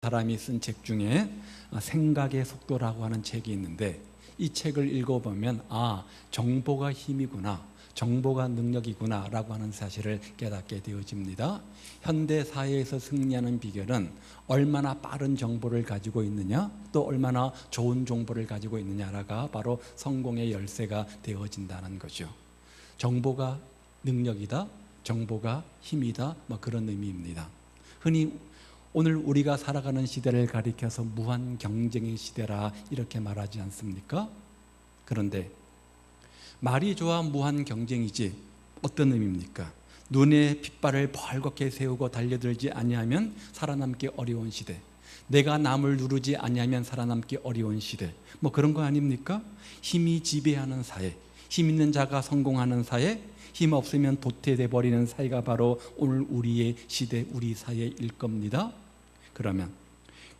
사람이 쓴 책 중에 생각의 속도라고 하는 책이 있는데, 이 책을 읽어보면 정보가 힘이구나, 정보가 능력이구나 라고 하는 사실을 깨닫게 되어집니다. 현대 사회에서 승리하는 비결은 얼마나 빠른 정보를 가지고 있느냐, 또 얼마나 좋은 정보를 가지고 있느냐가 바로 성공의 열쇠가 되어진다는 거죠. 정보가 능력이다, 정보가 힘이다, 그런 의미입니다. 흔히 오늘 우리가 살아가는 시대를 가리켜서 무한 경쟁의 시대라 이렇게 말하지 않습니까? 그런데 말이 좋아 무한 경쟁이지 어떤 의미입니까? 눈에 핏발을 벌겋게 세우고 달려들지 아니하면 살아남기 어려운 시대, 내가 남을 누르지 아니하면 살아남기 어려운 시대, 그런 거 아닙니까? 힘이 지배하는 사회, 힘 있는 자가 성공하는 사회, 힘 없으면 도태돼 버리는 사회가 바로 오늘 우리의 시대, 우리 사회일 겁니다. 그러면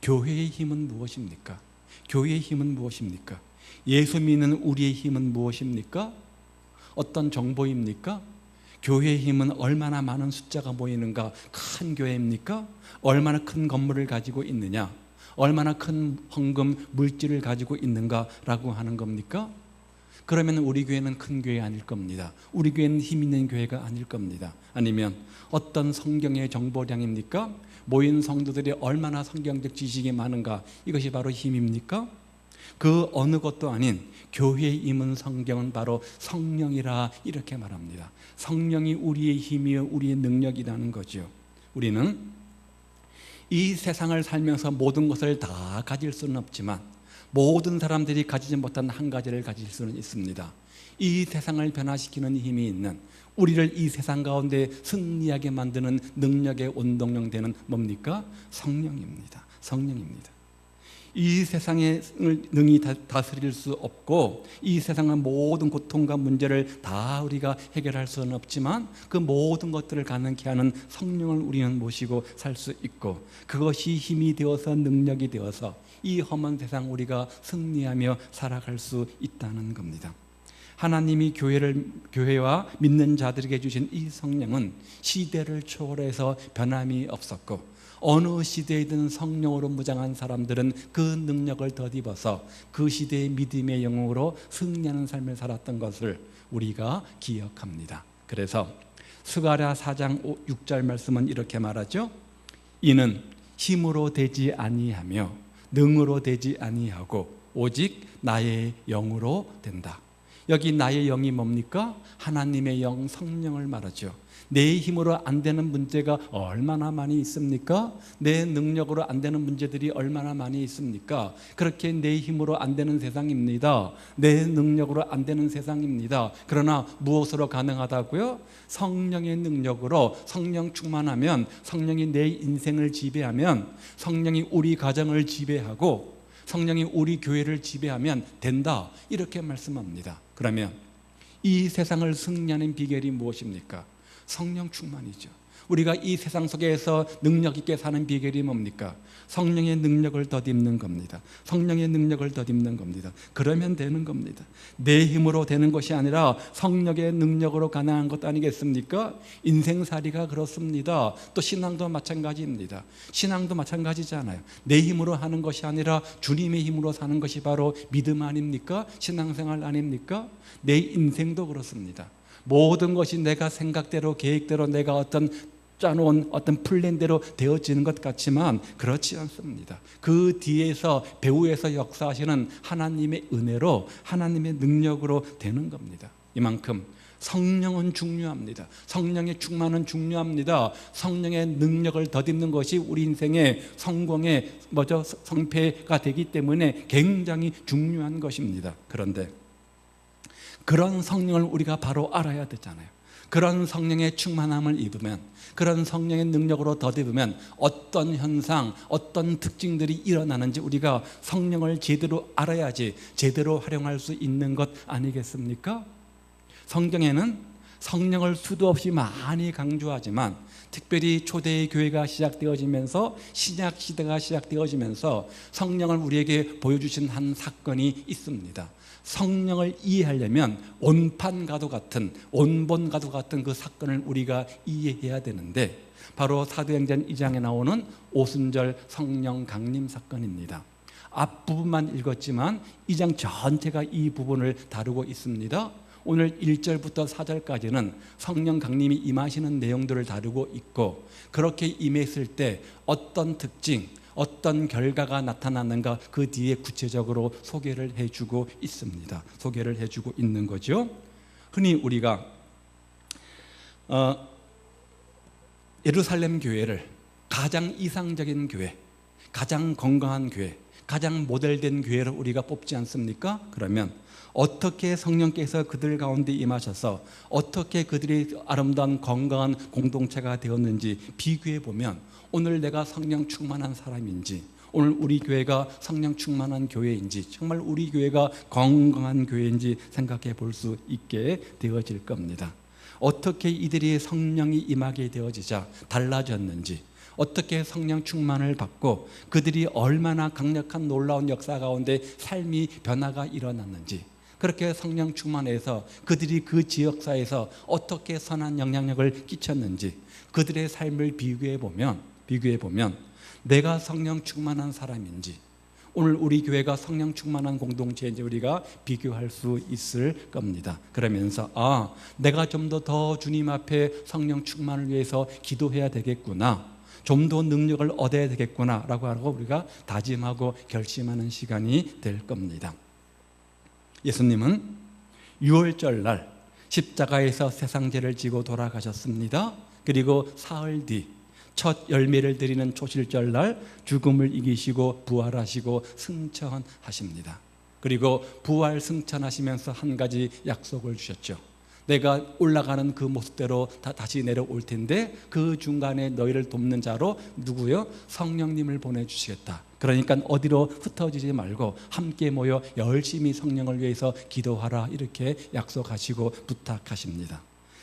교회의 힘은 무엇입니까? 교회의 힘은 무엇입니까? 예수 믿는 우리의 힘은 무엇입니까? 어떤 정보입니까? 교회의 힘은 얼마나 많은 숫자가 모이는가? 큰 교회입니까? 얼마나 큰 건물을 가지고 있느냐? 얼마나 큰 헌금 물질을 가지고 있는가라고 하는 겁니까? 그러면 우리 교회는 큰 교회 아닐 겁니다. 우리 교회는 힘 있는 교회가 아닐 겁니다. 아니면 어떤 성경의 정보량입니까? 모인 성도들이 얼마나 성경적 지식이 많은가, 이것이 바로 힘입니까? 그 어느 것도 아닌 교회의 임은 성경은 바로 성령이라 이렇게 말합니다. 성령이 우리의 힘이요 우리의 능력이라는 거죠. 우리는 이 세상을 살면서 모든 것을 다 가질 수는 없지만 모든 사람들이 가지지 못한 한 가지를 가질 수는 있습니다. 이 세상을 변화시키는 힘이 있는, 우리를 이 세상 가운데 승리하게 만드는 능력의 원동력 되는 뭡니까? 성령입니다. 성령입니다. 이 세상을 능히 다스릴 수 없고, 이 세상의 모든 고통과 문제를 다 우리가 해결할 수는 없지만 그 모든 것들을 가능케 하는 성령을 우리는 모시고 살 수 있고, 그것이 힘이 되어서 능력이 되어서 이 험한 세상 우리가 승리하며 살아갈 수 있다는 겁니다. 하나님이 교회와 믿는 자들에게 주신 이 성령은 시대를 초월해서 변함이 없었고, 어느 시대이든 성령으로 무장한 사람들은 그 능력을 덧입어서 그 시대의 믿음의 영웅으로 승리하는 삶을 살았던 것을 우리가 기억합니다. 그래서 스가랴 4장 6절 말씀은 이렇게 말하죠. 이는 힘으로 되지 아니하며 능으로 되지 아니하고 오직 나의 영으로 된다. 여기 나의 영이 뭡니까? 하나님의 영, 성령을 말하죠. 내 힘으로 안 되는 문제가 얼마나 많이 있습니까? 내 능력으로 안 되는 문제들이 얼마나 많이 있습니까? 그렇게 내 힘으로 안 되는 세상입니다. 내 능력으로 안 되는 세상입니다. 그러나 무엇으로 가능하다고요? 성령의 능력으로, 성령 충만하면, 성령이 내 인생을 지배하면, 성령이 우리 가정을 지배하고 성령이 우리 교회를 지배하면 된다, 이렇게 말씀합니다. 그러면 이 세상을 승리하는 비결이 무엇입니까? 성령 충만이죠. 우리가 이 세상 속에서 능력 있게 사는 비결이 뭡니까? 성령의 능력을 덧입는 겁니다. 성령의 능력을 덧입는 겁니다. 그러면 되는 겁니다. 내 힘으로 되는 것이 아니라 성령의 능력으로 가능한 것 아니겠습니까? 인생살이가 그렇습니다. 또 신앙도 마찬가지입니다. 신앙도 마찬가지잖아요. 내 힘으로 하는 것이 아니라 주님의 힘으로 사는 것이 바로 믿음 아닙니까? 신앙생활 아닙니까? 내 인생도 그렇습니다. 모든 것이 내가 생각대로, 계획대로, 내가 어떤 짜놓은 어떤 플랜대로 되어지는 것 같지만 그렇지 않습니다. 그 뒤에서, 배후에서 역사하시는 하나님의 은혜로, 하나님의 능력으로 되는 겁니다. 이만큼 성령은 중요합니다. 성령의 충만은 중요합니다. 성령의 능력을 덧입는 것이 우리 인생의 성공의 성패가 되기 때문에 굉장히 중요한 것입니다. 그런데 그런 성령을 우리가 바로 알아야 되잖아요. 그런 성령의 충만함을 입으면, 그런 성령의 능력으로 덧입으면 어떤 현상, 어떤 특징들이 일어나는지 우리가 성령을 제대로 알아야지 제대로 활용할 수 있는 것 아니겠습니까? 성경에는 성령을 수도 없이 많이 강조하지만, 특별히 초대의 교회가 시작되어지면서, 신약 시대가 시작되어지면서 성령을 우리에게 보여주신 한 사건이 있습니다. 성령을 이해하려면 온판과도 같은, 온본과도 같은 그 사건을 우리가 이해해야 되는데, 바로 사도행전 2장에 나오는 오순절 성령 강림 사건입니다. 앞부분만 읽었지만 2장 전체가 이 부분을 다루고 있습니다. 오늘 1절부터 4절까지는 성령 강림이 임하시는 내용들을 다루고 있고, 그렇게 임했을 때 어떤 특징, 어떤 결과가 나타나는가 그 뒤에 구체적으로 소개를 해주고 있습니다. 소개를 해주고 있는 거죠. 흔히 우리가 예루살렘 교회를 가장 이상적인 교회, 가장 건강한 교회, 가장 모델된 교회를 우리가 뽑지 않습니까? 그러면 어떻게 성령께서 그들 가운데 임하셔서 어떻게 그들이 아름다운 건강한 공동체가 되었는지 비교해 보면, 오늘 내가 성령 충만한 사람인지, 오늘 우리 교회가 성령 충만한 교회인지, 정말 우리 교회가 건강한 교회인지 생각해 볼 수 있게 되어질 겁니다. 어떻게 이들이 성령이 임하게 되어지자 달라졌는지, 어떻게 성령 충만을 받고 그들이 얼마나 강력한 놀라운 역사 가운데 삶이 변화가 일어났는지, 그렇게 성령 충만해서 그들이 그 지역사회에서 어떻게 선한 영향력을 끼쳤는지 그들의 삶을 비교해 보면 내가 성령 충만한 사람인지, 오늘 우리 교회가 성령 충만한 공동체인지 우리가 비교할 수 있을 겁니다. 그러면서 내가 좀 더 주님 앞에 성령 충만을 위해서 기도해야 되겠구나, 좀 더 능력을 얻어야 되겠구나 라고 하고 우리가 다짐하고 결심하는 시간이 될 겁니다. 예수님은 6월절 날 십자가에서 세상죄를 지고 돌아가셨습니다. 그리고 사흘 뒤 첫 열매를 드리는 초실절 날 죽음을 이기시고 부활하시고 승천하십니다. 그리고 부활 승천하시면서 한 가지 약속을 주셨죠. 내가 올라가는 그 모습대로 다시 내려올 텐데 그 중간에 너희를 돕는 자로 누구요? 성령님을 보내주시겠다. 그러니까 어디로 흩어지지 말고 함께 모여 열심히 성령을 위해서 기도하라, 이렇게 약속하시고 부탁하십니다.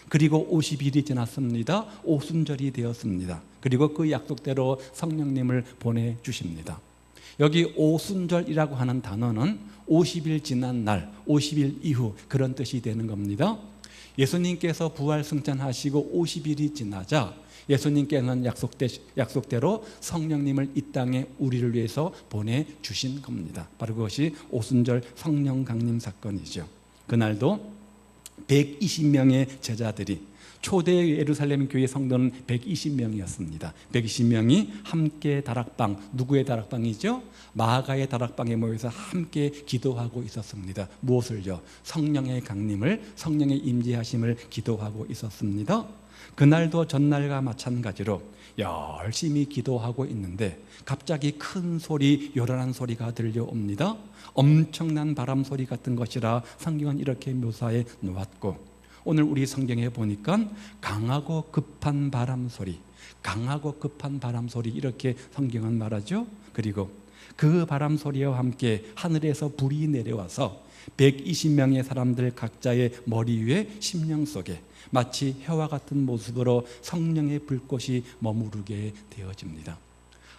그리고 50일이 지났습니다. 오순절이 되었습니다. 그리고 그 약속대로 성령님을 보내주십니다. 여기 오순절이라고 하는 단어는 50일 지난 날, 50일 이후 그런 뜻이 되는 겁니다. 예수님께서 부활 승천하시고 50일이 지나자 예수님께서는 약속대로 성령님을 이 땅에 우리를 위해서 보내주신 겁니다. 바로 그것이 오순절 성령 강림 사건이죠. 그날도 120명의 제자들이, 초대 예루살렘 교회 성도는 120명이었습니다. 120명이 함께 다락방, 누구의 다락방이죠? 마가의 다락방에 모여서 함께 기도하고 있었습니다. 무엇을요? 성령의 강림을, 성령의 임재하심을 기도하고 있었습니다. 그날도 전날과 마찬가지로 열심히 기도하고 있는데 갑자기 큰 소리, 요란한 소리가 들려옵니다. 엄청난 바람 소리 같은 것이라 성경은 이렇게 묘사해 놓았고, 오늘 우리 성경에 보니까 강하고 급한 바람 소리, 강하고 급한 바람 소리, 이렇게 성경은 말하죠. 그리고 그 바람 소리와 함께 하늘에서 불이 내려와서 120명의 사람들 각자의 머리 위에 심령 속에 마치 해와 같은 모습으로 성령의 불꽃이 머무르게 되어집니다.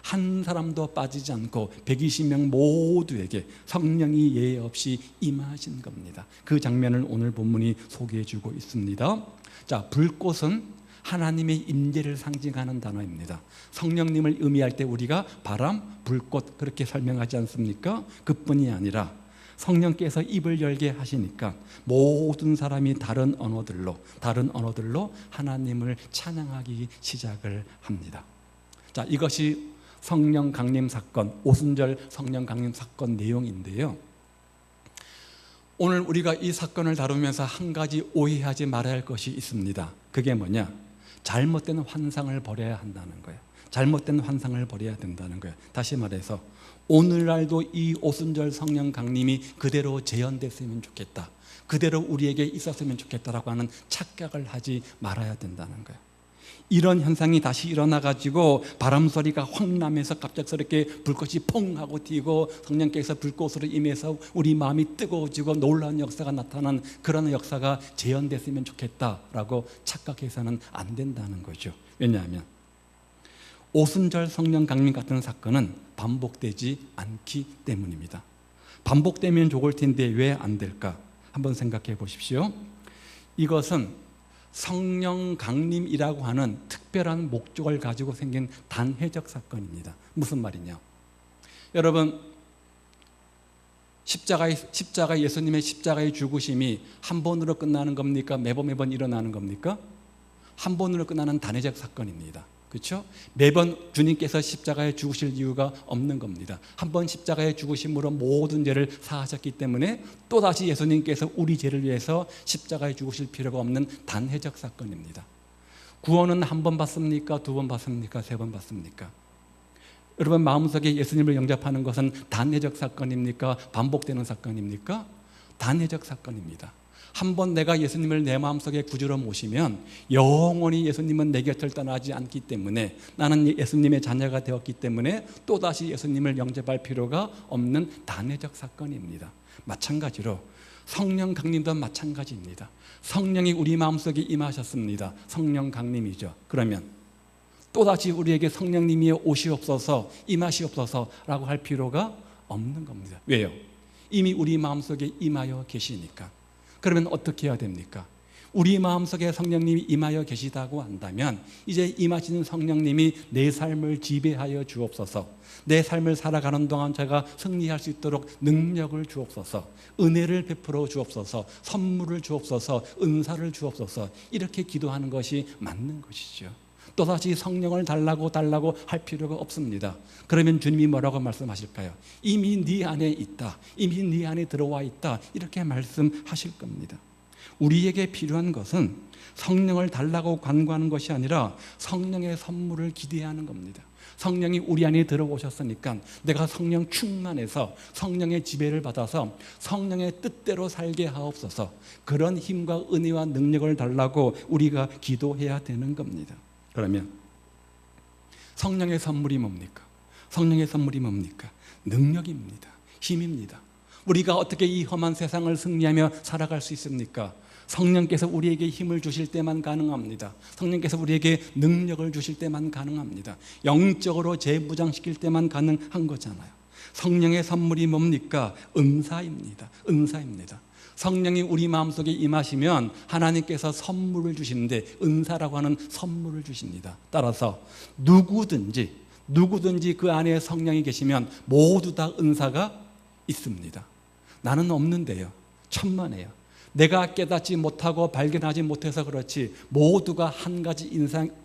한 사람도 빠지지 않고 120명 모두에게 성령이 예외 없이 임하신 겁니다. 그 장면을 오늘 본문이 소개해 주고 있습니다. 자, 불꽃은 하나님의 임재를 상징하는 단어입니다. 성령님을 의미할 때 우리가 바람, 불꽃 그렇게 설명하지 않습니까? 그뿐이 아니라 성령께서 입을 열게 하시니까 모든 사람이 다른 언어들로 하나님을 찬양하기 시작을 합니다. 자, 이것이 성령 강림 사건, 오순절 성령 강림 사건 내용인데요. 오늘 우리가 이 사건을 다루면서 한 가지 오해하지 말아야 할 것이 있습니다. 그게 뭐냐? 잘못된 환상을 버려야 한다는 거예요. 잘못된 환상을 버려야 된다는 거예요. 다시 말해서 오늘날도 이 오순절 성령 강림이 그대로 재현됐으면 좋겠다, 그대로 우리에게 있었으면 좋겠다라고 하는 착각을 하지 말아야 된다는 거예요. 이런 현상이 다시 일어나가지고 바람소리가 확 나면서 갑작스럽게 불꽃이 퐁 하고 튀고 성령께서 불꽃으로 임해서 우리 마음이 뜨거워지고 놀라운 역사가 나타나는 그런 역사가 재현됐으면 좋겠다라고 착각해서는 안 된다는 거죠. 왜냐하면 오순절 성령 강림 같은 사건은 반복되지 않기 때문입니다. 반복되면 좋을 텐데 왜 안 될까? 한번 생각해 보십시오. 이것은 성령 강림이라고 하는 특별한 목적을 가지고 생긴 단회적 사건입니다. 무슨 말이냐? 여러분, 십자가 예수님의 십자가의 죽으심이 한 번으로 끝나는 겁니까? 매번 일어나는 겁니까? 한 번으로 끝나는 단회적 사건입니다. 그렇죠? 매번 주님께서 십자가에 죽으실 이유가 없는 겁니다. 한 번 십자가에 죽으심으로 모든 죄를 사하셨기 때문에 또다시 예수님께서 우리 죄를 위해서 십자가에 죽으실 필요가 없는 단회적 사건입니다. 구원은 한 번 받습니까? 두 번 받습니까? 세 번 받습니까? 여러분, 마음속에 예수님을 영접하는 것은 단회적 사건입니까? 반복되는 사건입니까? 단회적 사건입니다. 한 번 내가 예수님을 내 마음속에 구주로 모시면 영원히 예수님은 내 곁을 떠나지 않기 때문에, 나는 예수님의 자녀가 되었기 때문에 또다시 예수님을 영접할 필요가 없는 단회적 사건입니다. 마찬가지로 성령 강림도 마찬가지입니다. 성령이 우리 마음속에 임하셨습니다. 성령 강림이죠. 그러면 또다시 우리에게 성령님이 오시옵소서, 임하시옵소서라고 할 필요가 없는 겁니다. 왜요? 이미 우리 마음속에 임하여 계시니까. 그러면 어떻게 해야 됩니까? 우리 마음속에 성령님이 임하여 계시다고 한다면 이제 임하시는 성령님이 내 삶을 지배하여 주옵소서, 내 삶을 살아가는 동안 제가 승리할 수 있도록 능력을 주옵소서, 은혜를 베풀어 주옵소서, 선물을 주옵소서, 은사를 주옵소서, 이렇게 기도하는 것이 맞는 것이죠. 또다시 성령을 달라고 할 필요가 없습니다. 그러면 주님이 뭐라고 말씀하실까요? 이미 네 안에 있다, 이미 네 안에 들어와 있다, 이렇게 말씀하실 겁니다. 우리에게 필요한 것은 성령을 달라고 간구하는 것이 아니라 성령의 선물을 기대하는 겁니다. 성령이 우리 안에 들어오셨으니까 내가 성령 충만해서 성령의 지배를 받아서 성령의 뜻대로 살게 하옵소서, 그런 힘과 은혜와 능력을 달라고 우리가 기도해야 되는 겁니다. 그러면 성령의 선물이 뭡니까? 성령의 선물이 뭡니까? 능력입니다. 힘입니다. 우리가 어떻게 이 험한 세상을 승리하며 살아갈 수 있습니까? 성령께서 우리에게 힘을 주실 때만 가능합니다. 성령께서 우리에게 능력을 주실 때만 가능합니다. 영적으로 재무장시킬 때만 가능한 거잖아요. 성령의 선물이 뭡니까? 은사입니다. 은사입니다. 성령이 우리 마음속에 임하시면 하나님께서 선물을 주시는데, 은사라고 하는 선물을 주십니다. 따라서 누구든지 그 안에 성령이 계시면 모두 다 은사가 있습니다. 나는 없는데요. 천만에요. 내가 깨닫지 못하고 발견하지 못해서 그렇지 모두가 한 가지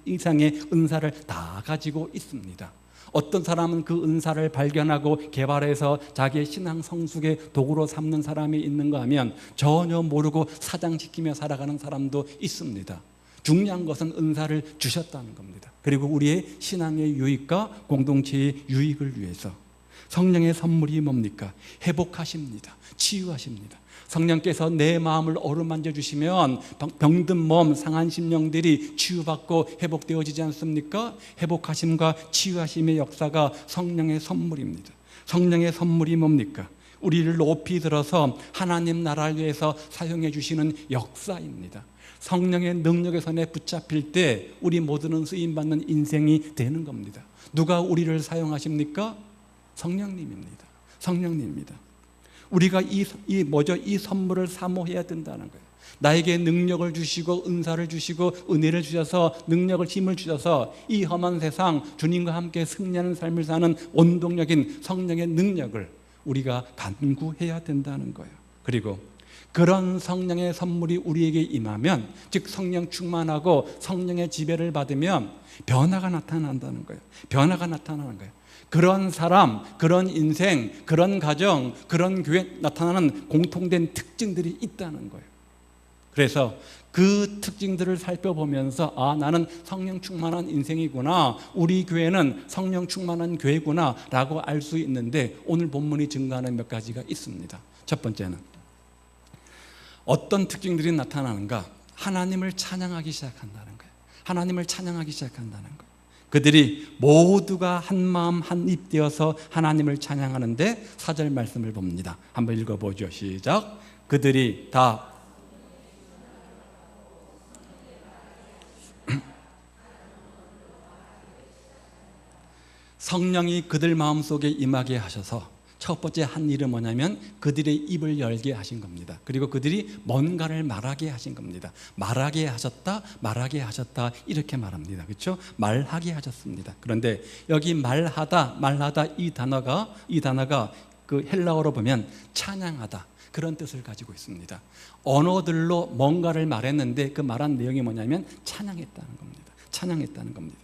이상의 은사를 다 가지고 있습니다. 어떤 사람은 그 은사를 발견하고 개발해서 자기의 신앙 성숙의 도구로 삼는 사람이 있는가 하면 전혀 모르고 사장시키며 살아가는 사람도 있습니다. 중요한 것은 은사를 주셨다는 겁니다. 그리고 우리의 신앙의 유익과 공동체의 유익을 위해서. 성령의 선물이 뭡니까? 회복하십니다. 치유하십니다. 성령께서 내 마음을 어루만져 주시면 병든 몸, 상한 심령들이 치유받고 회복되어지지 않습니까? 회복하심과 치유하심의 역사가 성령의 선물입니다. 성령의 선물이 뭡니까? 우리를 높이 들어서 하나님 나라를 위해서 사용해 주시는 역사입니다. 성령의 능력의 손에 붙잡힐 때 우리 모두는 쓰임받는 인생이 되는 겁니다. 누가 우리를 사용하십니까? 성령님입니다. 성령님입니다. 우리가 이 선물을 사모해야 된다는 거예요. 나에게 능력을 주시고 은사를 주시고 은혜를 주셔서 능력을, 힘을 주셔서 이 험한 세상 주님과 함께 승리하는 삶을 사는 원동력인 성령의 능력을 우리가 간구해야 된다는 거예요. 그리고 그런 성령의 선물이 우리에게 임하면, 즉 성령 충만하고 성령의 지배를 받으면 변화가 나타난다는 거예요. 변화가 나타나는 거예요. 그런 사람, 그런 인생, 그런 가정, 그런 교회에 나타나는 공통된 특징들이 있다는 거예요. 그래서 그 특징들을 살펴보면서 나는 성령 충만한 인생이구나, 우리 교회는 성령 충만한 교회구나 라고 알 수 있는데, 오늘 본문이 증거하는 몇 가지가 있습니다. 첫 번째는 어떤 특징들이 나타나는가? 하나님을 찬양하기 시작한다는 거예요. 하나님을 찬양하기 시작한다는 거예요. 그들이 모두가 한 마음 한 입 되어서 하나님을 찬양하는데 4절 말씀을 봅니다. 한번 읽어보죠. 시작. 그들이 다 성령이 그들 마음속에 임하게 하셔서 첫 번째 한 일은 뭐냐면 그들의 입을 열게 하신 겁니다. 그리고 그들이 뭔가를 말하게 하신 겁니다. 말하게 하셨다, 말하게 하셨다 이렇게 말합니다. 그렇죠? 말하게 하셨습니다. 그런데 여기 말하다 이 단어가 그 헬라어로 보면 찬양하다 그런 뜻을 가지고 있습니다. 언어들로 뭔가를 말했는데 그 말한 내용이 뭐냐면 찬양했다는 겁니다. 찬양했다는 겁니다.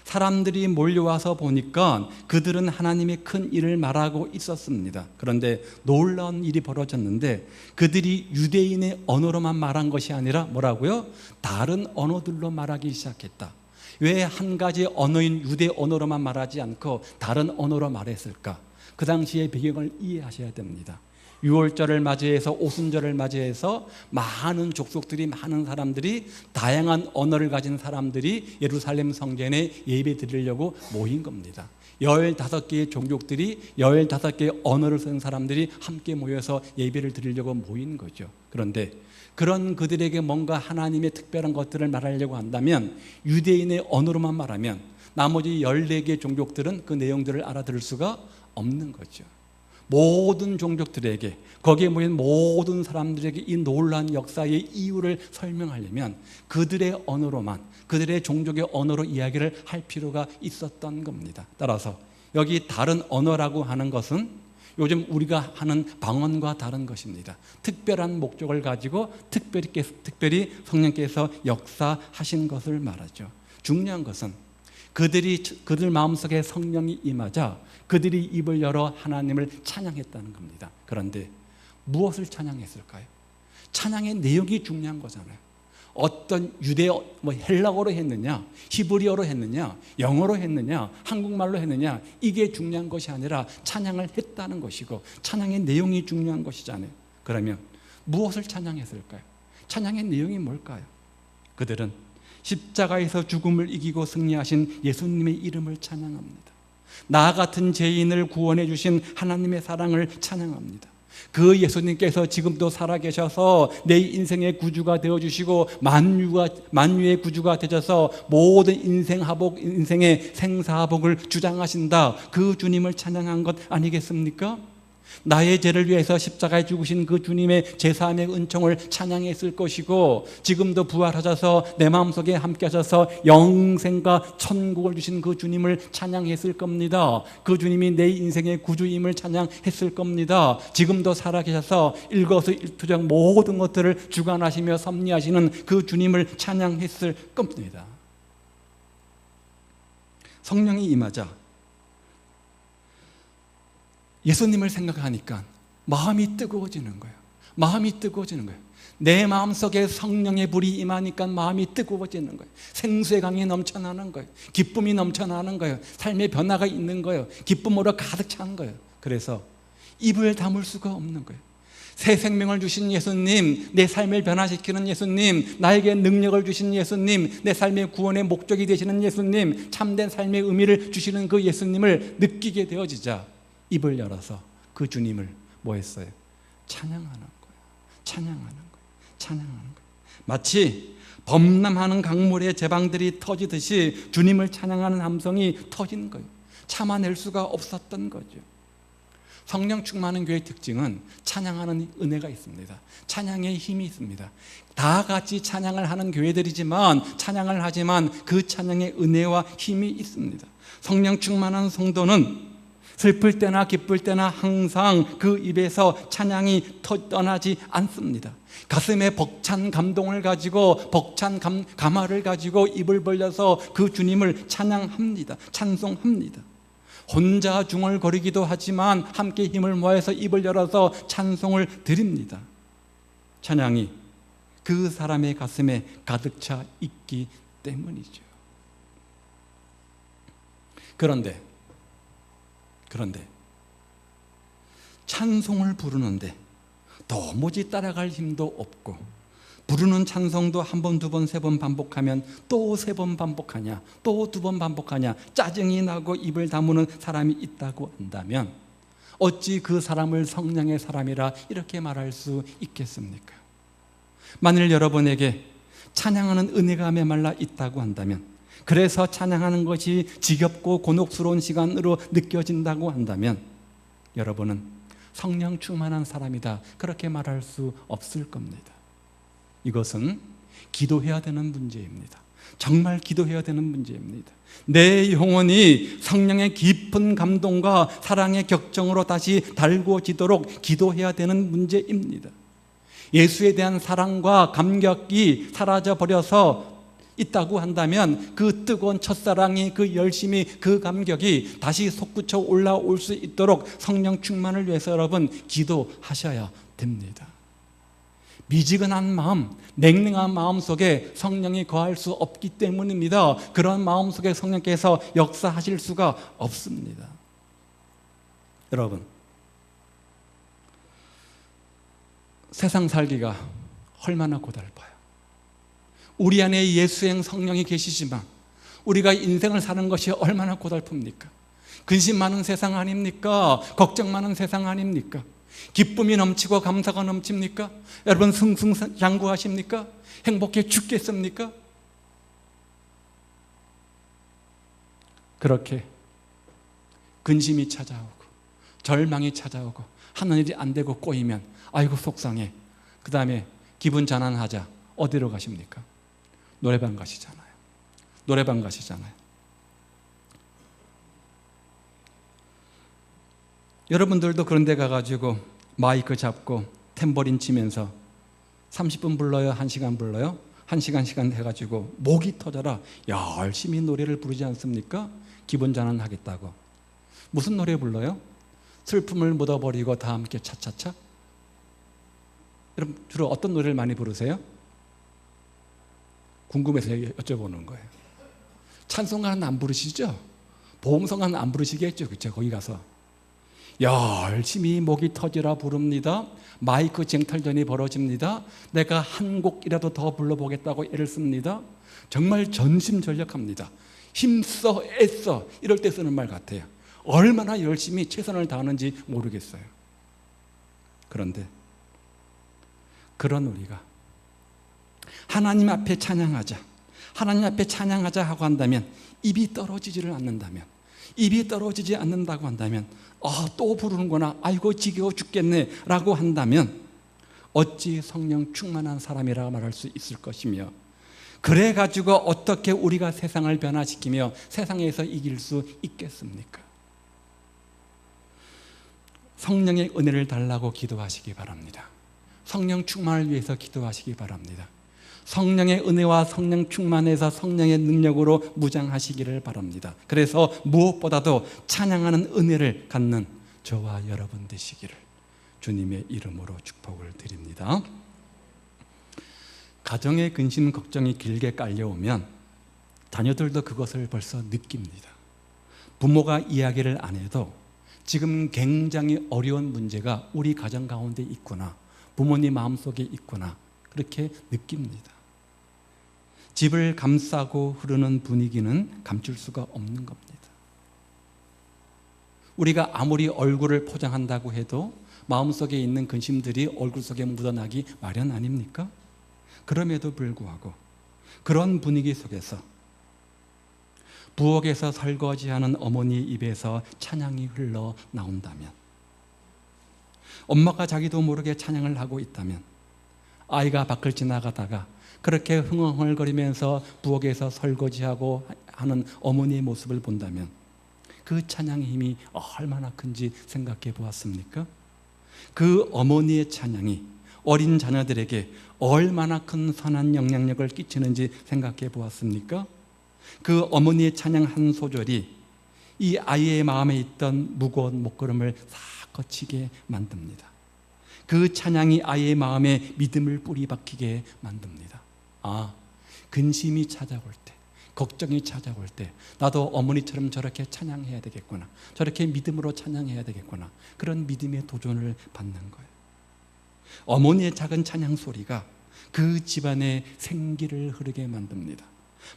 사람들이 몰려와서 보니까 그들은 하나님의 큰 일을 말하고 있었습니다. 그런데 놀라운 일이 벌어졌는데 그들이 유대인의 언어로만 말한 것이 아니라 뭐라고요? 다른 언어들로 말하기 시작했다. 왜 한 가지 언어인 유대 언어로만 말하지 않고 다른 언어로 말했을까? 그 당시의 배경을 이해하셔야 됩니다. 6월절을 맞이해서 오순절을 맞이해서 많은 족속들이 많은 사람들이 다양한 언어를 가진 사람들이 예루살렘 성전에 예배 드리려고 모인 겁니다. 15개의 종족들이 15개의 언어를 쓰는 사람들이 함께 모여서 예배를 드리려고 모인 거죠. 그런데 그런 그들에게 뭔가 하나님의 특별한 것들을 말하려고 한다면 유대인의 언어로만 말하면 나머지 14개의 종족들은 그 내용들을 알아들을 수가 없는 거죠. 모든 종족들에게 거기에 모인 모든 사람들에게 이 놀라운 역사의 이유를 설명하려면 그들의 언어로만 그들의 종족의 언어로 이야기를 할 필요가 있었던 겁니다. 따라서 여기 다른 언어라고 하는 것은 요즘 우리가 하는 방언과 다른 것입니다. 특별한 목적을 가지고 특별히 성령께서 역사하신 것을 말하죠. 중요한 것은 그들 마음속에 성령이 임하자 그들이 입을 열어 하나님을 찬양했다는 겁니다. 그런데 무엇을 찬양했을까요? 찬양의 내용이 중요한 거잖아요. 어떤 헬라어로 했느냐, 히브리어로 했느냐, 영어로 했느냐, 한국말로 했느냐 이게 중요한 것이 아니라 찬양을 했다는 것이고 찬양의 내용이 중요한 것이잖아요. 그러면 무엇을 찬양했을까요? 찬양의 내용이 뭘까요? 그들은 십자가에서 죽음을 이기고 승리하신 예수님의 이름을 찬양합니다. 나 같은 죄인을 구원해 주신 하나님의 사랑을 찬양합니다. 그 예수님께서 지금도 살아계셔서 내 인생의 구주가 되어주시고 만유의 구주가 되셔서 모든 인생의 생사하복을 주장하신다. 그 주님을 찬양한 것 아니겠습니까? 나의 죄를 위해서 십자가에 죽으신 그 주님의 제사함의 은총을 찬양했을 것이고 지금도 부활하셔서 내 마음속에 함께 하셔서 영생과 천국을 주신 그 주님을 찬양했을 겁니다. 그 주님이 내 인생의 구주임을 찬양했을 겁니다. 지금도 살아계셔서 일거수일투족 모든 것들을 주관하시며 섭리하시는 그 주님을 찬양했을 겁니다. 성령이 임하자 예수님을 생각하니까 마음이 뜨거워지는 거예요. 마음이 뜨거워지는 거예요. 내 마음속에 성령의 불이 임하니까 마음이 뜨거워지는 거예요. 생수의 강이 넘쳐나는 거예요. 기쁨이 넘쳐나는 거예요. 삶의 변화가 있는 거예요. 기쁨으로 가득 찬 거예요. 그래서 입을 다물 수가 없는 거예요. 새 생명을 주신 예수님, 내 삶을 변화시키는 예수님, 나에게 능력을 주신 예수님, 내 삶의 구원의 목적이 되시는 예수님, 참된 삶의 의미를 주시는 그 예수님을 느끼게 되어지자 입을 열어서 그 주님을 뭐 했어요? 찬양하는 거예요. 찬양하는 거예요. 찬양하는 거예요. 마치 범람하는 강물의 제방들이 터지듯이 주님을 찬양하는 함성이 터진 거예요. 참아낼 수가 없었던 거죠. 성령 충만한 교회의 특징은 찬양하는 은혜가 있습니다. 찬양의 힘이 있습니다. 다 같이 찬양을 하는 교회들이지만 찬양을 하지만 그 찬양의 은혜와 힘이 있습니다. 성령 충만한 성도는 슬플 때나 기쁠 때나 항상 그 입에서 찬양이 떠나지 않습니다. 가슴에 벅찬 감동을 가지고 벅찬 감화를 가지고 입을 벌려서 그 주님을 찬양합니다. 찬송합니다. 혼자 중얼거리기도 하지만 함께 힘을 모아서 입을 열어서 찬송을 드립니다. 찬양이 그 사람의 가슴에 가득 차 있기 때문이죠. 그런데 찬송을 부르는데 도무지 따라갈 힘도 없고 부르는 찬송도 한 번, 두 번, 세 번 반복하면 또 세 번 반복하냐, 또 두 번 반복하냐 짜증이 나고 입을 다무는 사람이 있다고 한다면 어찌 그 사람을 성령의 사람이라 이렇게 말할 수 있겠습니까? 만일 여러분에게 찬양하는 은혜가 메말라 있다고 한다면, 그래서 찬양하는 것이 지겹고 곤혹스러운 시간으로 느껴진다고 한다면 여러분은 성령 충만한 사람이다 그렇게 말할 수 없을 겁니다. 이것은 기도해야 되는 문제입니다. 정말 기도해야 되는 문제입니다. 내 영혼이 성령의 깊은 감동과 사랑의 격정으로 다시 달구어지도록 기도해야 되는 문제입니다. 예수에 대한 사랑과 감격이 사라져버려서 있다고 한다면 그 뜨거운 첫사랑이, 그 열심이, 그 감격이 다시 솟구쳐 올라올 수 있도록 성령 충만을 위해서 여러분 기도하셔야 됩니다. 미지근한 마음, 냉랭한 마음 속에 성령이 거할 수 없기 때문입니다. 그런 마음 속에 성령께서 역사하실 수가 없습니다. 여러분, 세상 살기가 얼마나 고달파요. 우리 안에 예수의 성령이 계시지만 우리가 인생을 사는 것이 얼마나 고달픕니까? 근심 많은 세상 아닙니까? 걱정 많은 세상 아닙니까? 기쁨이 넘치고 감사가 넘칩니까? 여러분 승승장구하십니까? 행복해 죽겠습니까? 그렇게 근심이 찾아오고 절망이 찾아오고 하는 일이 안 되고 꼬이면 아이고 속상해. 그 다음에 기분 전환하자. 어디로 가십니까? 노래방 가시잖아요. 노래방 가시잖아요. 여러분들도 그런 데 가가지고 마이크 잡고 탬버린 치면서 30분 불러요? 1시간 불러요? 1시간 해가지고 목이 터져라 열심히 노래를 부르지 않습니까? 기분 전환하겠다고. 무슨 노래 불러요? 슬픔을 묻어버리고 다 함께 차차차? 여러분 주로 어떤 노래를 많이 부르세요? 궁금해서 여쭤보는 거예요. 찬송가는 안 부르시죠? 보험성가는 안 부르시겠죠? 그쵸? 거기 가서 열심히 목이 터지라 부릅니다. 마이크 쟁탈전이 벌어집니다. 내가 한 곡이라도 더 불러보겠다고 애를 씁니다. 정말 전심전력합니다. 힘써 애써 이럴 때 쓰는 말 같아요. 얼마나 열심히 최선을 다하는지 모르겠어요. 그런데 그런 우리가 하나님 앞에 찬양하자, 하나님 앞에 찬양하자 하고 한다면 입이 떨어지지를 않는다면, 입이 떨어지지 않는다고 한다면 또 부르는구나, 아이고 지겨워 죽겠네 라고 한다면 어찌 성령 충만한 사람이라 말할 수 있을 것이며, 그래가지고 어떻게 우리가 세상을 변화시키며 세상에서 이길 수 있겠습니까? 성령의 은혜를 달라고 기도하시기 바랍니다. 성령 충만을 위해서 기도하시기 바랍니다. 성령의 은혜와 성령 충만해서 성령의 능력으로 무장하시기를 바랍니다. 그래서 무엇보다도 찬양하는 은혜를 갖는 저와 여러분 되시기를 주님의 이름으로 축복을 드립니다. 가정의 근심 걱정이 길게 깔려오면 자녀들도 그것을 벌써 느낍니다. 부모가 이야기를 안 해도 지금 굉장히 어려운 문제가 우리 가정 가운데 있구나, 부모님 마음속에 있구나, 그렇게 느낍니다. 집을 감싸고 흐르는 분위기는 감출 수가 없는 겁니다. 우리가 아무리 얼굴을 포장한다고 해도 마음속에 있는 근심들이 얼굴 속에 묻어나기 마련 아닙니까? 그럼에도 불구하고 그런 분위기 속에서 부엌에서 설거지하는 어머니 입에서 찬양이 흘러나온다면, 엄마가 자기도 모르게 찬양을 하고 있다면, 아이가 밖을 지나가다가 그렇게 흥얼거리면서 부엌에서 설거지하고 하는 어머니의 모습을 본다면 그 찬양의 힘이 얼마나 큰지 생각해 보았습니까? 그 어머니의 찬양이 어린 자녀들에게 얼마나 큰 선한 영향력을 끼치는지 생각해 보았습니까? 그 어머니의 찬양 한 소절이 이 아이의 마음에 있던 무거운 목걸음을 싹 거치게 만듭니다. 그 찬양이 아이의 마음에 믿음을 뿌리 박히게 만듭니다. 근심이 찾아올 때, 걱정이 찾아올 때 나도 어머니처럼 저렇게 찬양해야 되겠구나, 저렇게 믿음으로 찬양해야 되겠구나, 그런 믿음의 도전을 받는 거예요. 어머니의 작은 찬양 소리가 그 집안에 생기를 흐르게 만듭니다.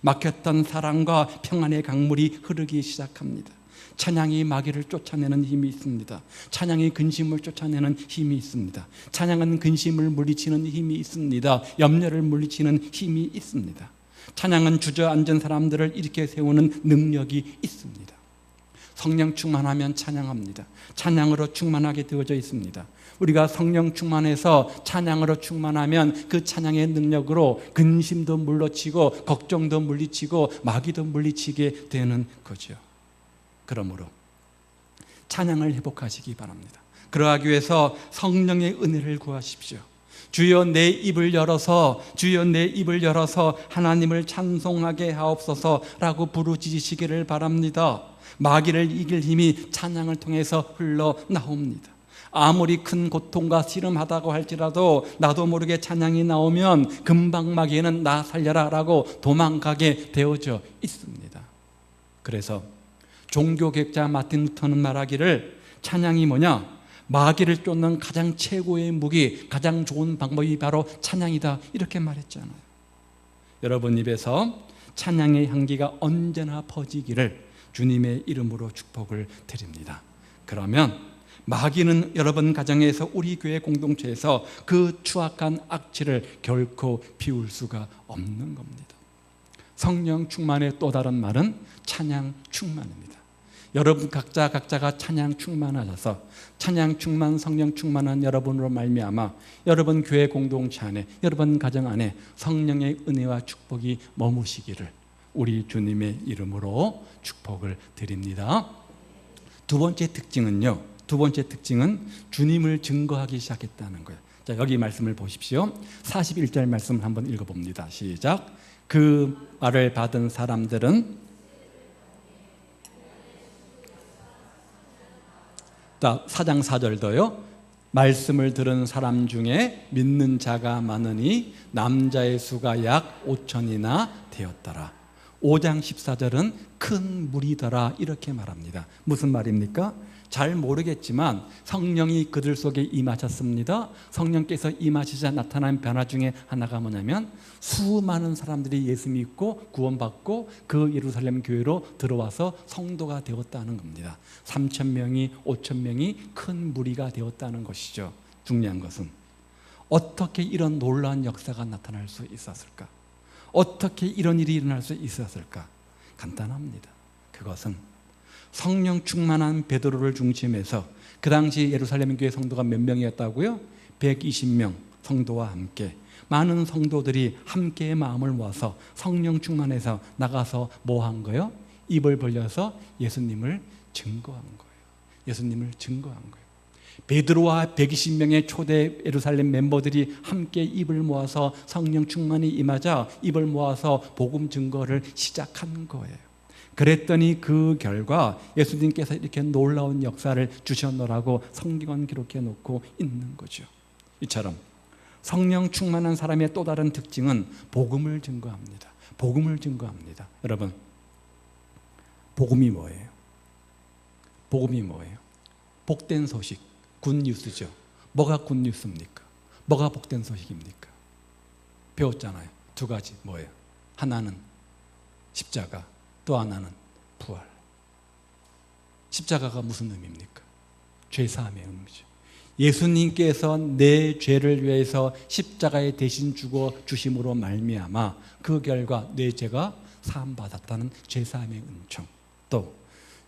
막혔던 사랑과 평안의 강물이 흐르기 시작합니다. 찬양이 마귀를 쫓아내는 힘이 있습니다. 찬양이 근심을 쫓아내는 힘이 있습니다. 찬양은 근심을 물리치는 힘이 있습니다. 염려를 물리치는 힘이 있습니다. 찬양은 주저앉은 사람들을 일으켜 세우는 능력이 있습니다. 성령 충만하면 찬양합니다. 찬양으로 충만하게 되어져 있습니다. 우리가 성령 충만해서 찬양으로 충만하면 그 찬양의 능력으로 근심도 물리치고 걱정도 물리치고 마귀도 물리치게 되는 거죠. 그러므로 찬양을 회복하시기 바랍니다. 그러하기 위해서 성령의 은혜를 구하십시오. 주여 내 입을 열어서, 주여 내 입을 열어서 하나님을 찬송하게 하옵소서라고 부르짖으시기를 바랍니다. 마귀를 이길 힘이 찬양을 통해서 흘러나옵니다. 아무리 큰 고통과 씨름하다고 할지라도 나도 모르게 찬양이 나오면 금방 마귀는 나 살려라 라고 도망가게 되어져 있습니다. 그래서 종교개혁자 마틴 루터는 말하기를 찬양이 뭐냐? 마귀를 쫓는 가장 최고의 무기, 가장 좋은 방법이 바로 찬양이다, 이렇게 말했잖아요. 여러분 입에서 찬양의 향기가 언제나 퍼지기를 주님의 이름으로 축복을 드립니다. 그러면 마귀는 여러분 가정에서, 우리 교회 공동체에서 그 추악한 악취를 결코 피울 수가 없는 겁니다. 성령 충만의 또 다른 말은 찬양 충만입니다. 여러분 각자가 찬양 충만하셔서 찬양 충만, 성령 충만한 여러분으로 말미암아 여러분 교회 공동체 안에, 여러분 가정 안에 성령의 은혜와 축복이 머무시기를 우리 주님의 이름으로 축복을 드립니다. 두 번째 특징은 주님을 증거하기 시작했다는 거예요. 자, 여기 말씀을 보십시오. 41절 말씀을 한번 읽어봅니다. 시작. 그 말을 받은 사람들은, 4장 4절도요. 말씀을 들은 사람 중에 믿는 자가 많으니 남자의 수가 약 5천이나 되었더라. 5장 14절은 큰 무리더라, 이렇게 말합니다. 무슨 말입니까? 잘 모르겠지만 성령이 그들 속에 임하셨습니다. 성령께서 임하시자 나타난 변화 중에 하나가 뭐냐면 수많은 사람들이 예수 믿고 구원받고 그 예루살렘 교회로 들어와서 성도가 되었다는 겁니다. 3,000명이 5,000명이 큰 무리가 되었다는 것이죠. 중요한 것은 어떻게 이런 놀라운 역사가 나타날 수 있었을까? 어떻게 이런 일이 일어날 수 있었을까? 간단합니다. 그것은 성령 충만한 베드로를 중심해서, 그 당시 예루살렘 교회 성도가 몇 명이었다고요? 120명 성도와 함께 많은 성도들이 함께 마음을 모아서 성령 충만해서 나가서 뭐 한 거예요? 입을 벌려서 예수님을 증거한 거예요. 예수님을 증거한 거예요. 베드로와 120명의 초대 예루살렘 멤버들이 함께 입을 모아서 성령 충만이 임하자 입을 모아서 복음 증거를 시작한 거예요. 그랬더니 그 결과 예수님께서 이렇게 놀라운 역사를 주셨노라고 성경은 기록해 놓고 있는 거죠. 이처럼 성령 충만한 사람의 또 다른 특징은 복음을 증거합니다. 복음을 증거합니다. 여러분, 복음이 뭐예요? 복음이 뭐예요? 복된 소식, 굿뉴스죠. 뭐가 굿뉴스입니까? 뭐가 복된 소식입니까? 배웠잖아요. 두 가지. 뭐예요? 하나는 십자가, 또 하나는 부활. 십자가가 무슨 의미입니까? 죄사함의 의미죠. 예수님께서 내 죄를 위해서 십자가에 대신 죽어 주심으로 말미암아 그 결과 내 죄가 사함받았다는 죄사함의 은총, 또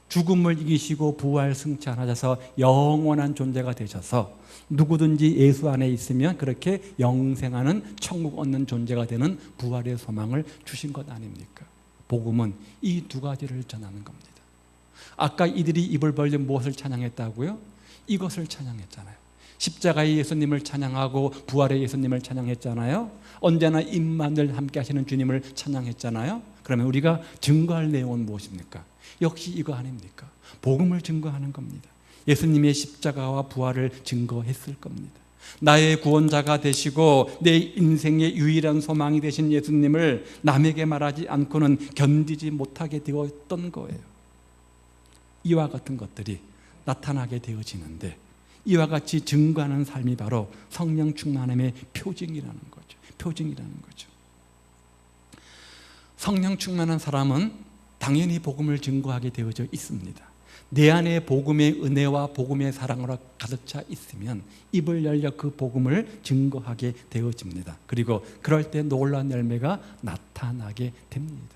죽음을 이기시고 부활 승천하셔서 영원한 존재가 되셔서 누구든지 예수 안에 있으면 그렇게 영생하는 천국 얻는 존재가 되는 부활의 소망을 주신 것 아닙니까? 복음은 이 두 가지를 전하는 겁니다. 아까 이들이 입을 벌려 무엇을 찬양했다고요? 이것을 찬양했잖아요. 십자가의 예수님을 찬양하고 부활의 예수님을 찬양했잖아요. 언제나 임만을 함께 하시는 주님을 찬양했잖아요. 그러면 우리가 증거할 내용은 무엇입니까? 역시 이거 아닙니까? 복음을 증거하는 겁니다. 예수님의 십자가와 부활을 증거했을 겁니다. 나의 구원자가 되시고 내 인생의 유일한 소망이 되신 예수님을 남에게 말하지 않고는 견디지 못하게 되었던 거예요. 이와 같은 것들이 나타나게 되어지는데, 이와 같이 증거하는 삶이 바로 성령 충만함의 표징이라는 거죠. 표징이라는 거죠. 성령 충만한 사람은 당연히 복음을 증거하게 되어져 있습니다. 내 안에 복음의 은혜와 복음의 사랑으로 가득 차 있으면 입을 열려 그 복음을 증거하게 되어집니다. 그리고 그럴 때 놀라운 열매가 나타나게 됩니다.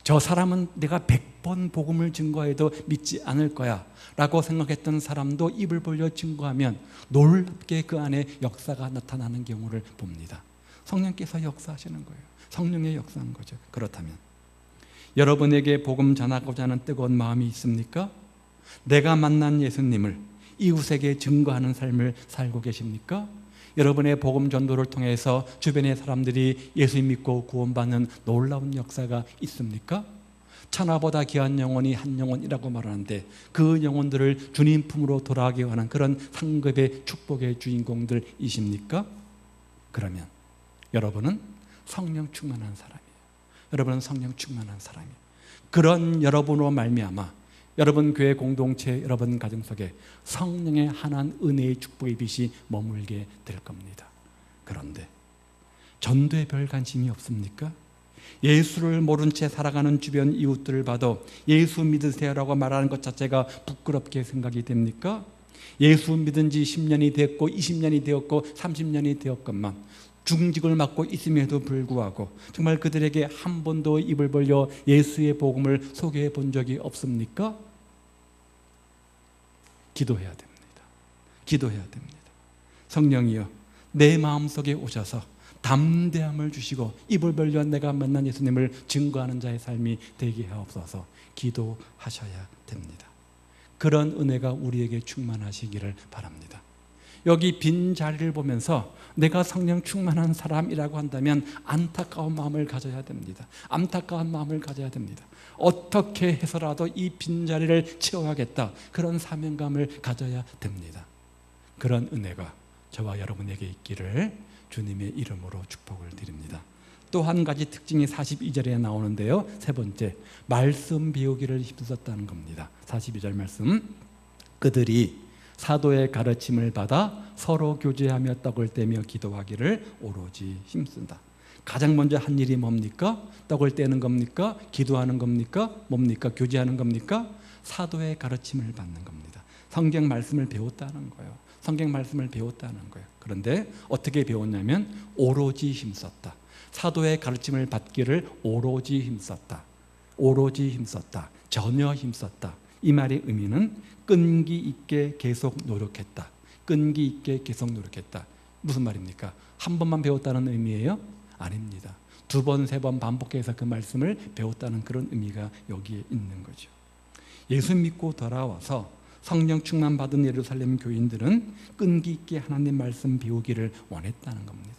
저 사람은 내가 100번 복음을 증거해도 믿지 않을 거야 라고 생각했던 사람도 입을 벌려 증거하면 놀랍게 그 안에 역사가 나타나는 경우를 봅니다. 성령께서 역사하시는 거예요. 성령의 역사인 거죠. 그렇다면 여러분에게 복음 전하고자 하는 뜨거운 마음이 있습니까? 내가 만난 예수님을 이웃에게 증거하는 삶을 살고 계십니까? 여러분의 복음 전도를 통해서 주변의 사람들이 예수 믿고 구원받는 놀라운 역사가 있습니까? 천하보다 귀한 영혼이 한 영혼이라고 말하는데 그 영혼들을 주님 품으로 돌아가게 하는 그런 상급의 축복의 주인공들이십니까? 그러면 여러분은 성령 충만한 사람이에요. 여러분은 성령 충만한 사람이에요. 그런 여러분으로 말미암아 여러분 교회 공동체, 여러분 가정 속에 성령의 환한 은혜의 축복의 빛이 머물게 될 겁니다. 그런데 전도에 별 관심이 없습니까? 예수를 모른 채 살아가는 주변 이웃들을 봐도 예수 믿으세요라고 말하는 것 자체가 부끄럽게 생각이 됩니까? 예수 믿은 지 10년이 됐고 20년이 되었고 30년이 되었건만 중직을 맡고 있음에도 불구하고 정말 그들에게 한 번도 입을 벌려 예수의 복음을 소개해 본 적이 없습니까? 기도해야 됩니다. 기도해야 됩니다. 성령이여 내 마음속에 오셔서 담대함을 주시고 입을 벌려 내가 만난 예수님을 증거하는 자의 삶이 되게 하옵소서. 기도하셔야 됩니다. 그런 은혜가 우리에게 충만하시기를 바랍니다. 여기 빈 자리를 보면서 내가 성령 충만한 사람이라고 한다면 안타까운 마음을 가져야 됩니다. 안타까운 마음을 가져야 됩니다. 어떻게 해서라도 이 빈자리를 채워야겠다. 그런 사명감을 가져야 됩니다. 그런 은혜가 저와 여러분에게 있기를 주님의 이름으로 축복을 드립니다. 또 한 가지 특징이 42절에 나오는데요. 세 번째, 말씀 배우기를 힘썼다는 겁니다. 42절 말씀, 그들이 사도의 가르침을 받아 서로 교제하며 떡을 떼며 기도하기를 오로지 힘쓴다. 가장 먼저 한 일이 뭡니까? 떡을 떼는 겁니까? 기도하는 겁니까? 뭡니까? 교제하는 겁니까? 사도의 가르침을 받는 겁니다. 성경 말씀을 배웠다는 거예요. 성경 말씀을 배웠다는 거예요. 그런데 어떻게 배웠냐면 오로지 힘썼다. 사도의 가르침을 받기를 오로지 힘썼다. 오로지 힘썼다. 전혀 힘썼다. 이 말의 의미는 끈기 있게 계속 노력했다. 끈기 있게 계속 노력했다. 무슨 말입니까? 한 번만 배웠다는 의미예요? 아닙니다. 두 번, 세 번 반복해서 그 말씀을 배웠다는 그런 의미가 여기에 있는 거죠. 예수 믿고 돌아와서 성령 충만 받은 예루살렘 교인들은 끈기 있게 하나님 말씀 배우기를 원했다는 겁니다.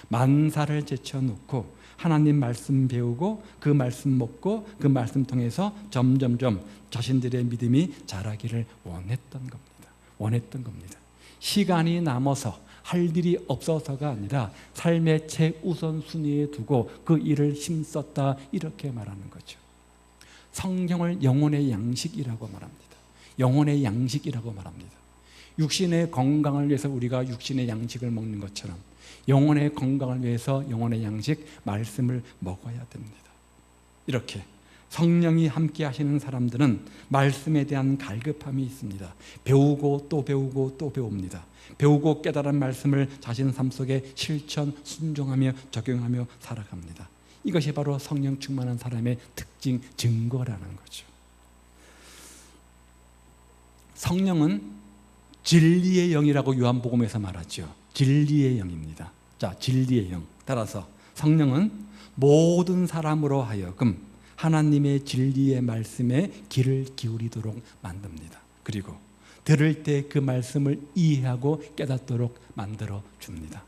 만사를 제쳐놓고 하나님 말씀 배우고 그 말씀 먹고 그 말씀 통해서 점점점 자신들의 믿음이 자라기를 원했던 겁니다. 원했던 겁니다. 시간이 남아서 할 일이 없어서가 아니라 삶의 최우선순위에 두고 그 일을 힘썼다 이렇게 말하는 거죠. 성경을 영혼의 양식이라고 말합니다. 영혼의 양식이라고 말합니다. 육신의 건강을 위해서 우리가 육신의 양식을 먹는 것처럼 영혼의 건강을 위해서 영혼의 양식 말씀을 먹어야 됩니다. 이렇게 성령이 함께 하시는 사람들은 말씀에 대한 갈급함이 있습니다. 배우고 또 배우고 또 배웁니다. 배우고 깨달은 말씀을 자신 삶 속에 실천, 순종하며 적용하며 살아갑니다. 이것이 바로 성령 충만한 사람의 특징, 증거라는 거죠. 성령은 진리의 영이라고 요한복음에서 말하죠. 진리의 영입니다. 자, 진리의 영. 따라서 성령은 모든 사람으로 하여금 하나님의 진리의 말씀에 귀를 기울이도록 만듭니다. 그리고 들을 때 그 말씀을 이해하고 깨닫도록 만들어 줍니다.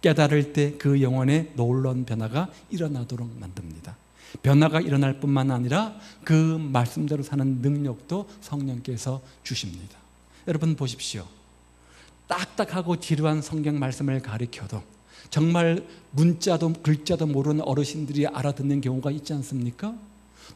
깨달을 때 그 영혼의 놀라운 변화가 일어나도록 만듭니다. 변화가 일어날 뿐만 아니라 그 말씀대로 사는 능력도 성령께서 주십니다. 여러분 보십시오. 딱딱하고 지루한 성경 말씀을 가르쳐도 정말 문자도 글자도 모르는 어르신들이 알아듣는 경우가 있지 않습니까?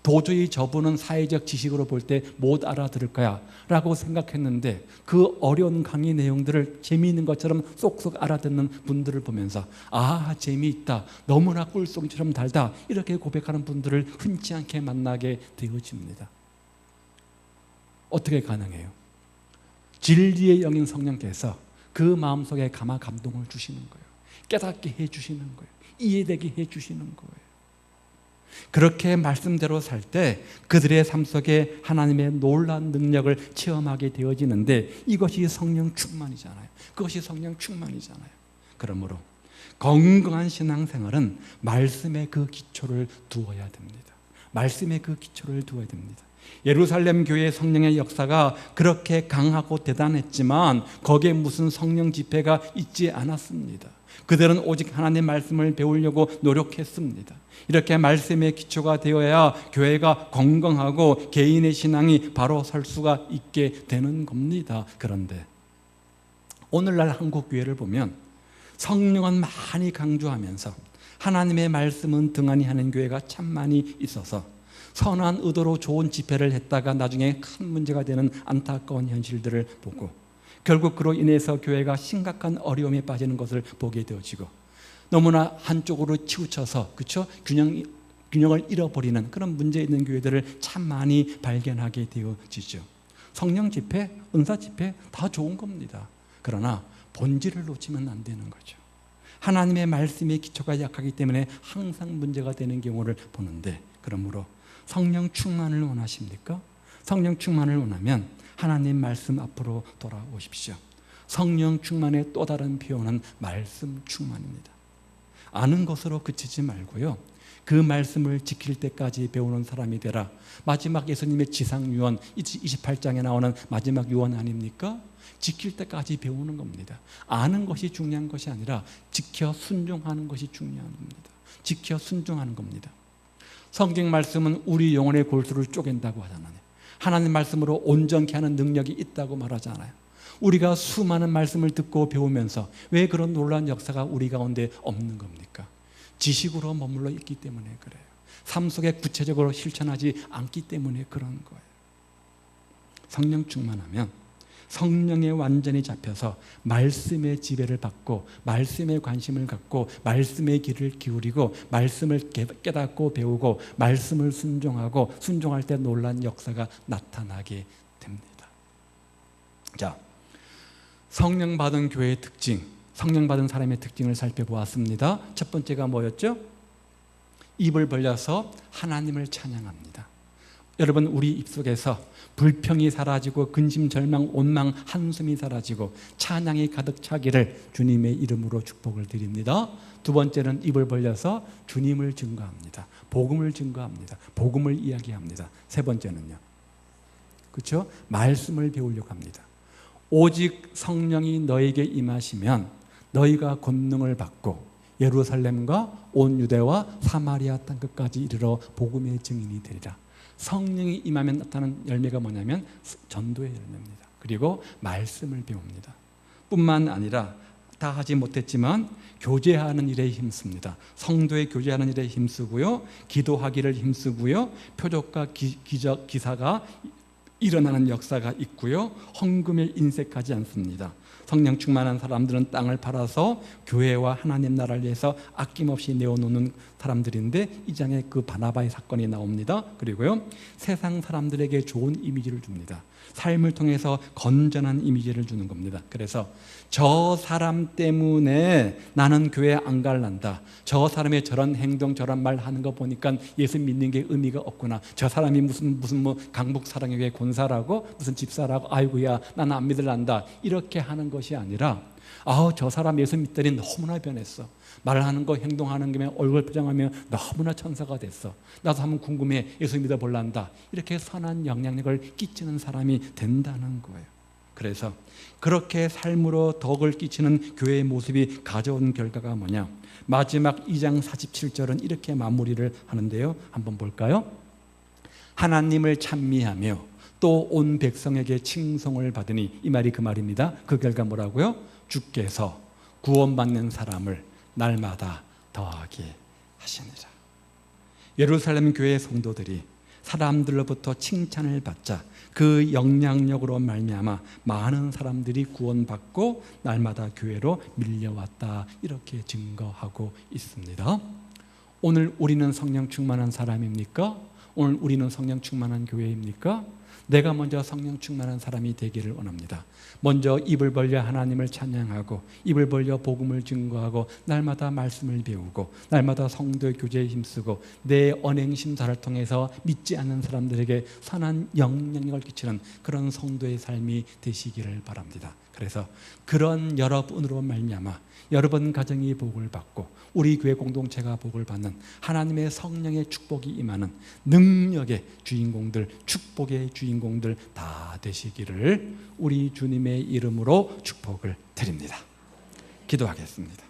도저히 저분은 사회적 지식으로 볼 때 못 알아들을 거야 라고 생각했는데 그 어려운 강의 내용들을 재미있는 것처럼 쏙쏙 알아듣는 분들을 보면서 아, 재미있다, 너무나 꿀송처럼 달다 이렇게 고백하는 분들을 흔치 않게 만나게 되어집니다. 어떻게 가능해요? 진리의 영인 성령께서 그 마음속에 감동을 주시는 거예요. 깨닫게 해주시는 거예요. 이해되게 해주시는 거예요. 그렇게 말씀대로 살 때 그들의 삶 속에 하나님의 놀라운 능력을 체험하게 되어지는데 이것이 성령 충만이잖아요. 그것이 성령 충만이잖아요. 그러므로 건강한 신앙생활은 말씀의 그 기초를 두어야 됩니다. 말씀의 그 기초를 두어야 됩니다. 예루살렘 교회의 성령의 역사가 그렇게 강하고 대단했지만 거기에 무슨 성령 집회가 있지 않았습니다. 그들은 오직 하나님의 말씀을 배우려고 노력했습니다. 이렇게 말씀의 기초가 되어야 교회가 건강하고 개인의 신앙이 바로 설 수가 있게 되는 겁니다. 그런데 오늘날 한국 교회를 보면 성령은 많이 강조하면서 하나님의 말씀은 등한히 하는 교회가 참 많이 있어서 선한 의도로 좋은 집회를 했다가 나중에 큰 문제가 되는 안타까운 현실들을 보고 결국 그로 인해서 교회가 심각한 어려움에 빠지는 것을 보게 되어지고 너무나 한쪽으로 치우쳐서 그렇죠? 균형을 잃어버리는 그런 문제 있는 교회들을 참 많이 발견하게 되어지죠. 성령 집회, 은사 집회 다 좋은 겁니다. 그러나 본질을 놓치면 안 되는 거죠. 하나님의 말씀의 기초가 약하기 때문에 항상 문제가 되는 경우를 보는데 그러므로 성령 충만을 원하십니까? 성령 충만을 원하면 하나님 말씀 앞으로 돌아오십시오. 성령 충만의 또 다른 표현은 말씀 충만입니다. 아는 것으로 그치지 말고요. 그 말씀을 지킬 때까지 배우는 사람이 되라. 마지막 예수님의 지상유언 28장에 나오는 마지막 유언 아닙니까? 지킬 때까지 배우는 겁니다. 아는 것이 중요한 것이 아니라 지켜 순종하는 것이 중요한 겁니다. 지켜 순종하는 겁니다. 성경 말씀은 우리 영혼의 골수를 쪼갠다고 하잖아요. 하나님 말씀으로 온전케 하는 능력이 있다고 말하잖아요. 우리가 수많은 말씀을 듣고 배우면서 왜 그런 놀라운 역사가 우리 가운데 없는 겁니까? 지식으로 머물러 있기 때문에 그래요. 삶 속에 구체적으로 실천하지 않기 때문에 그런 거예요. 성령 충만하면 성령에 완전히 잡혀서 말씀의 지배를 받고 말씀에 관심을 갖고 말씀의 귀를 기울이고 말씀을 깨닫고 배우고 말씀을 순종하고 순종할 때 놀라운 역사가 나타나게 됩니다. 자, 성령 받은 교회의 특징, 성령 받은 사람의 특징을 살펴보았습니다. 첫 번째가 뭐였죠? 입을 벌려서 하나님을 찬양합니다. 여러분, 우리 입속에서 불평이 사라지고 근심, 절망, 원망, 한숨이 사라지고 찬양이 가득 차기를 주님의 이름으로 축복을 드립니다. 두 번째는 입을 벌려서 주님을 증거합니다. 복음을 증거합니다. 복음을 이야기합니다. 세 번째는요, 그렇죠? 말씀을 배우려고 합니다. 오직 성령이 너에게 임하시면 너희가 권능을 받고 예루살렘과 온 유대와 사마리아 땅 끝까지 이르러 복음의 증인이 되리라. 성령이 임하면 나타나는 열매가 뭐냐면 전도의 열매입니다. 그리고 말씀을 배웁니다. 뿐만 아니라 다 하지 못했지만 교제하는 일에 힘씁니다. 성도의 교제하는 일에 힘쓰고요, 기도하기를 힘쓰고요, 표적과 기적, 기사가 일어나는 역사가 있고요, 헌금에 인색하지 않습니다. 성령 충만한 사람들은 땅을 팔아서 교회와 하나님 나라를 위해서 아낌없이 내어놓는 사람들인데 이 장에 그 바나바의 사건이 나옵니다. 그리고요, 세상 사람들에게 좋은 이미지를 줍니다. 삶을 통해서 건전한 이미지를 주는 겁니다. 그래서 저 사람 때문에 나는 교회 안 갈란다. 저 사람의 저런 행동 저런 말 하는 거 보니까 예수 믿는 게 의미가 없구나. 저 사람이 무슨 뭐 강북 사랑교회 권사라고 무슨 집사라고 아이고야 나는 안 믿을란다. 이렇게 하는 것이 아니라 저 사람 예수 믿더니 너무나 변했어. 말하는 거 행동하는 게 얼굴 표정하면 너무나 천사가 됐어. 나도 한번 궁금해. 예수 믿어볼란다. 이렇게 선한 영향력을 끼치는 사람이 된다는 거예요. 그래서 그렇게 삶으로 덕을 끼치는 교회의 모습이 가져온 결과가 뭐냐? 마지막 2장 47절은 이렇게 마무리를 하는데요. 한번 볼까요? 하나님을 찬미하며 또 온 백성에게 칭송을 받으니, 이 말이 그 말입니다. 그 결과 뭐라고요? 주께서 구원받는 사람을 날마다 더하게 하시니라. 예루살렘 교회 성도들이 사람들로부터 칭찬을 받자 그 영향력으로 말미암아 많은 사람들이 구원받고 날마다 교회로 밀려왔다, 이렇게 증거하고 있습니다. 오늘 우리는 성령 충만한 사람입니까? 오늘 우리는 성령 충만한 교회입니까? 내가 먼저 성령 충만한 사람이 되기를 원합니다. 먼저 입을 벌려 하나님을 찬양하고 입을 벌려 복음을 증거하고 날마다 말씀을 배우고 날마다 성도의 교제에 힘쓰고 내 언행 심사를 통해서 믿지 않는 사람들에게 선한 영향력을 끼치는 그런 성도의 삶이 되시기를 바랍니다. 그래서 그런 여러분으로 말미암아 여러분 가정이 복을 받고 우리 교회 공동체가 복을 받는 하나님의 성령의 축복이 임하는 능력의 주인공들, 축복의 주인공들 다 되시기를 우리 주님의 이름으로 축복을 드립니다. 기도하겠습니다.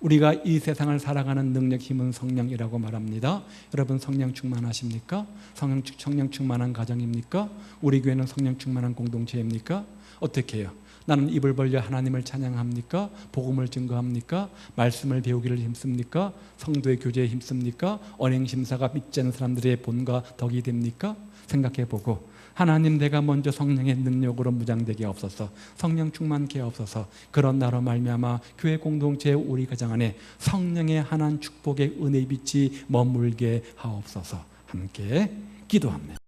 우리가 이 세상을 살아가는 능력, 힘은 성령이라고 말합니다. 여러분 성령 충만하십니까? 성령 충만한 가정입니까? 우리 교회는 성령 충만한 공동체입니까? 어떻게 해요? 나는 입을 벌려 하나님을 찬양합니까? 복음을 증거합니까? 말씀을 배우기를 힘씁니까? 성도의 교제에 힘씁니까? 언행심사가 믿지 않는 사람들의 본과 덕이 됩니까? 생각해보고 하나님, 내가 먼저 성령의 능력으로 무장되게 없어서 성령 충만케 없어서 그런 나로 말미암아 교회 공동체 우리 가정 안에 성령의 하나님 축복의 은혜의 빛이 머물게 하옵소서. 함께 기도합니다.